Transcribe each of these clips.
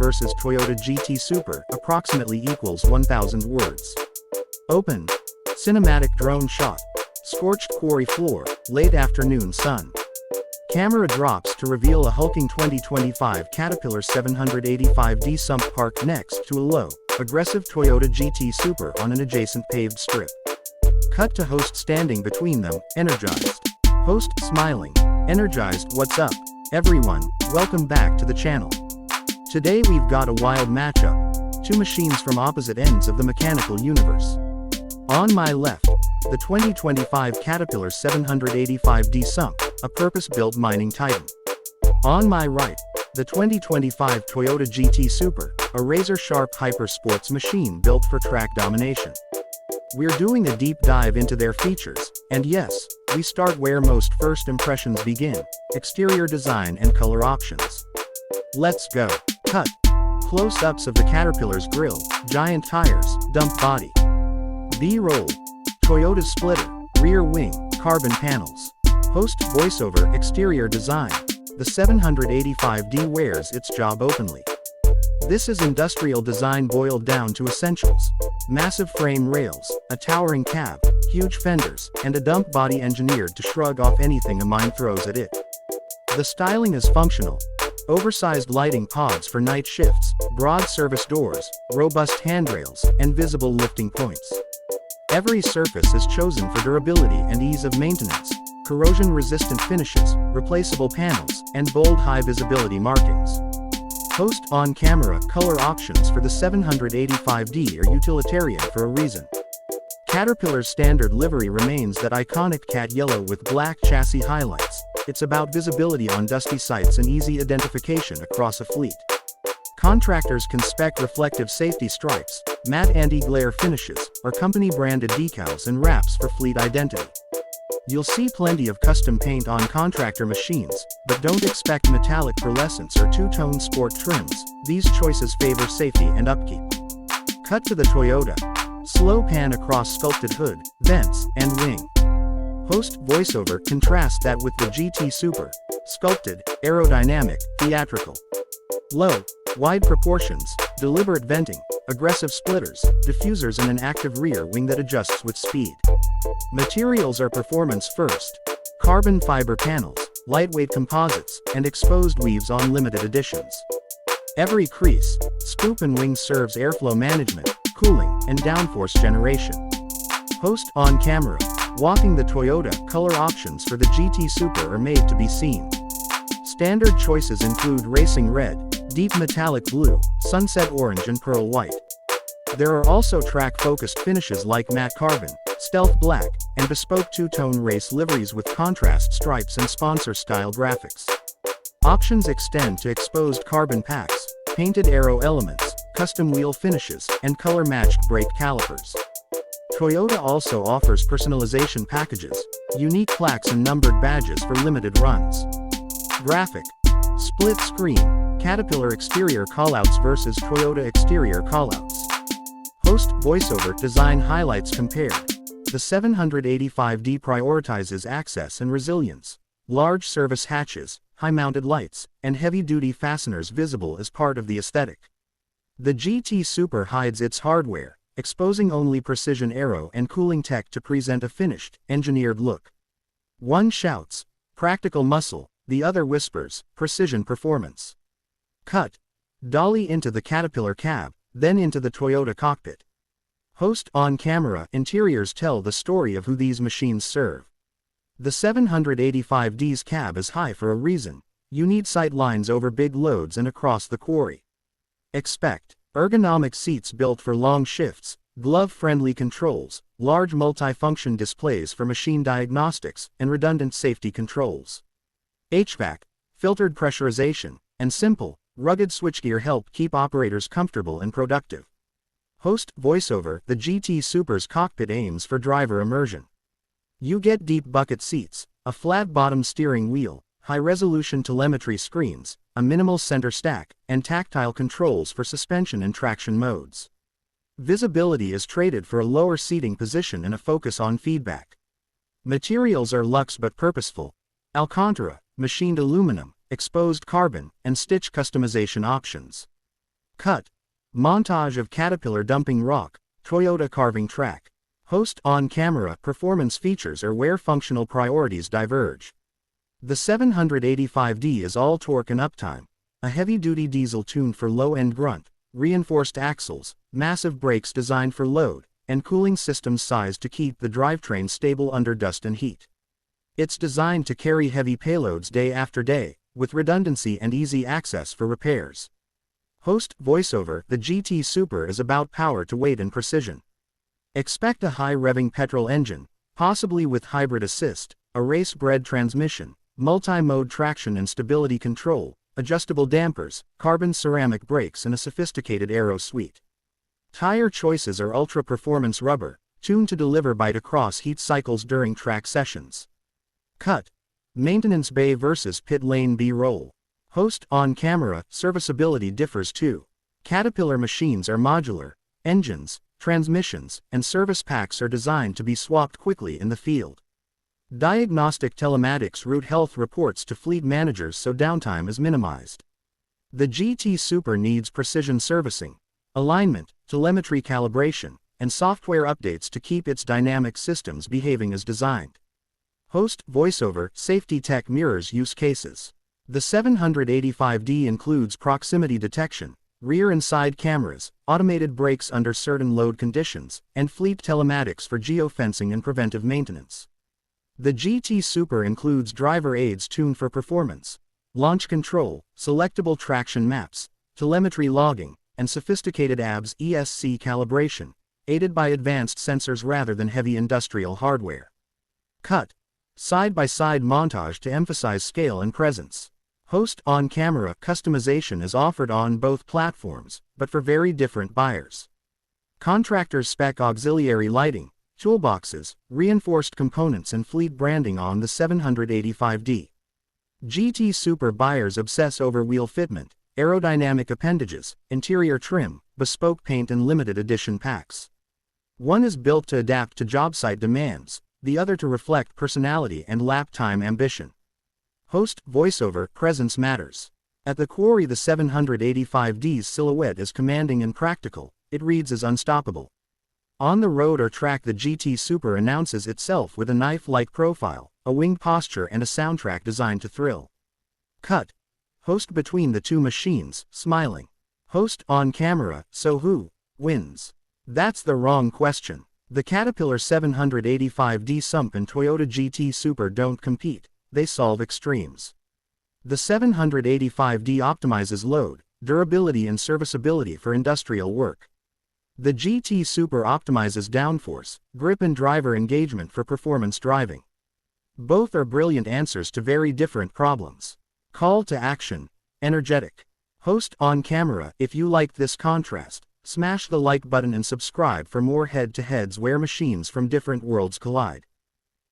versus Toyota GT Super, approximately equals 1,000 words. Open. Cinematic drone shot. Scorched quarry floor, late afternoon sun. Camera drops to reveal a hulking 2025 Caterpillar 785D Sump parked next to a low, aggressive Toyota GT Super on an adjacent paved strip. Cut to host standing between them, energized. Host smiling. Energized. What's up, everyone? Welcome back to the channel. Today we've got a wild matchup. Two machines from opposite ends of the mechanical universe. On my left, the 2025 Caterpillar 785D Sump, a purpose-built mining titan. On my right, the 2025 Toyota GT Super, a razor-sharp hyper-sports machine built for track domination. We're doing a deep dive into their features, and yes, we start where most first impressions begin: exterior design and color options. Let's go. Cut. Close-ups of the Caterpillar's grille, giant tires, dump body. B-roll. Toyota's splitter, rear wing, carbon panels. Host voiceover. Exterior design. The 785D wears its job openly. This is industrial design boiled down to essentials. Massive frame rails, a towering cab, huge fenders, and a dump body engineered to shrug off anything a mine throws at it. The styling is functional. Oversized lighting pods for night shifts, broad service doors, robust handrails, and visible lifting points. Every surface is chosen for durability and ease of maintenance. Corrosion-resistant finishes, replaceable panels, and bold high-visibility markings. Host on-camera color options for the 785D are utilitarian for a reason. Caterpillar's standard livery remains that iconic cat yellow with black chassis highlights. It's about visibility on dusty sites and easy identification across a fleet. Contractors can spec reflective safety stripes, matte anti-glare finishes, or company-branded decals and wraps for fleet identity. You'll see plenty of custom paint on contractor machines, but don't expect metallic pearlescence or two-tone sport trims. These choices favor safety and upkeep. Cut to the Toyota. Slow pan across sculpted hood, vents, and wing. Host voiceover contrasts that with the GT Super. Sculpted, aerodynamic, theatrical. Low, wide proportions, deliberate venting, aggressive splitters, diffusers, and an active rear wing that adjusts with speed. Materials are performance first. Carbon fiber panels, lightweight composites, and exposed weaves on limited editions. Every crease, scoop, and wing serves airflow management, cooling, and downforce generation. Host on camera. Walking the Toyota. Color options for the GT Super are made to be seen. Standard choices include racing red, deep metallic blue, sunset orange, and pearl white. There are also track-focused finishes like matte carbon, stealth black, and bespoke two-tone race liveries with contrast stripes and sponsor-style graphics. Options extend to exposed carbon packs, painted aero elements, custom wheel finishes, and color-matched brake calipers. Toyota also offers personalization packages, unique plaques and numbered badges for limited runs. Graphic. Split screen, Caterpillar exterior callouts versus Toyota exterior callouts. Host voiceover. Design highlights compared. The 785D prioritizes access and resilience. Large service hatches, high-mounted lights, and heavy-duty fasteners visible as part of the aesthetic. The GT Super hides its hardware, exposing only precision aero and cooling tech to present a finished, engineered look. One shouts, "Practical muscle," the other whispers, "Precision performance." Cut. Dolly into the Caterpillar cab, then into the Toyota cockpit. Host on camera. Interiors tell the story of who these machines serve. The 785D's cab is high for a reason. You need sight lines over big loads and across the quarry. Expect ergonomic seats built for long shifts, glove-friendly controls, large multi-function displays for machine diagnostics, and redundant safety controls. HVAC, filtered pressurization, and simple, rugged switchgear help keep operators comfortable and productive. Host voiceover. The GT Super's cockpit aims for driver immersion. You get deep bucket seats, a flat-bottom steering wheel, high-resolution telemetry screens, a minimal center stack, and tactile controls for suspension and traction modes. Visibility is traded for a lower seating position and a focus on feedback. Materials are luxe but purposeful. Alcantara, machined aluminum, exposed carbon, and stitch customization options. Cut. Montage of Caterpillar dumping rock, Toyota carving track. Host on-camera performance features are where functional priorities diverge. The 785D is all torque and uptime, a heavy-duty diesel tuned for low-end grunt, reinforced axles, massive brakes designed for load, and cooling systems sized to keep the drivetrain stable under dust and heat. It's designed to carry heavy payloads day after day, with redundancy and easy access for repairs. Host voiceover: the GT Super is about power to weight and precision. Expect a high-revving petrol engine, possibly with hybrid assist, a race-bred transmission, multi-mode traction and stability control, adjustable dampers, carbon ceramic brakes and a sophisticated aero suite. Tire choices are ultra-performance rubber, tuned to deliver bite-across heat cycles during track sessions. Cut. Maintenance bay versus pit lane B-roll. Host on-camera serviceability differs too. Caterpillar machines are modular. Engines, transmissions, and service packs are designed to be swapped quickly in the field. Diagnostic telematics route health reports to fleet managers so downtime is minimized. The GT Super needs precision servicing, alignment, telemetry calibration, and software updates to keep its dynamic systems behaving as designed. Host voiceover: safety tech mirrors use cases. The 785D includes proximity detection, rear and side cameras, automated brakes under certain load conditions, and fleet telematics for geofencing and preventive maintenance. The GT Super includes driver aids tuned for performance, launch control, selectable traction maps, telemetry logging, and sophisticated ABS ESC calibration, aided by advanced sensors rather than heavy industrial hardware. Cut. Side-by-side montage to emphasize scale and presence. Host on-camera customization is offered on both platforms, but for very different buyers. Contractors spec auxiliary lighting, toolboxes, reinforced components and fleet branding on the 785D. GT Super buyers obsess over wheel fitment, aerodynamic appendages, interior trim, bespoke paint and limited edition packs. One is built to adapt to job site demands, the other to reflect personality and lap time ambition. Host voiceover: presence matters. At the quarry, the 785D's silhouette is commanding and practical, it reads as unstoppable. On the road or track, the GT Super announces itself with a knife-like profile, a winged posture and a soundtrack designed to thrill. Cut. Host between the two machines, smiling. Host on camera: so who wins? That's the wrong question. The Caterpillar 785D Sump and Toyota GT Super don't compete, they solve extremes. The 785D optimizes load, durability and serviceability for industrial work. The GT Super optimizes downforce, grip and driver engagement for performance driving. Both are brilliant answers to very different problems. Call to action: energetic. Host on camera: if you like this contrast, smash the like button and subscribe for more head-to-heads where machines from different worlds collide.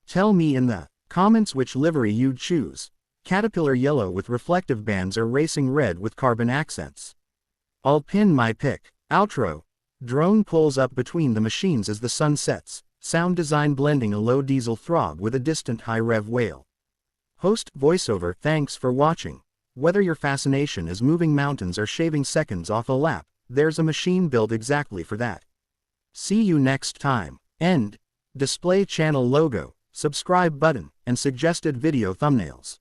Tell me in the comments which livery you'd choose: Caterpillar yellow with reflective bands or racing red with carbon accents. I'll pin my pick. Outro. Drone pulls up between the machines as the sun sets, sound design blending a low diesel throb with a distant high-rev wail. Host voiceover: thanks for watching. Whether your fascination is moving mountains or shaving seconds off a lap, there's a machine built exactly for that. See you next time. End. Display channel logo, subscribe button, and suggested video thumbnails.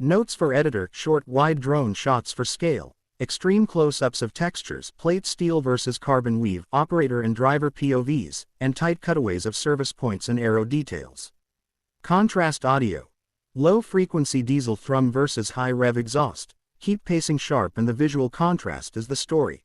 Notes for editor: short wide drone shots for scale, extreme close-ups of textures, plate steel versus carbon weave, operator and driver POVs, and tight cutaways of service points and aero details. Contrast audio. Low-frequency diesel thrum versus high-rev exhaust. Keep pacing sharp and the visual contrast is the story.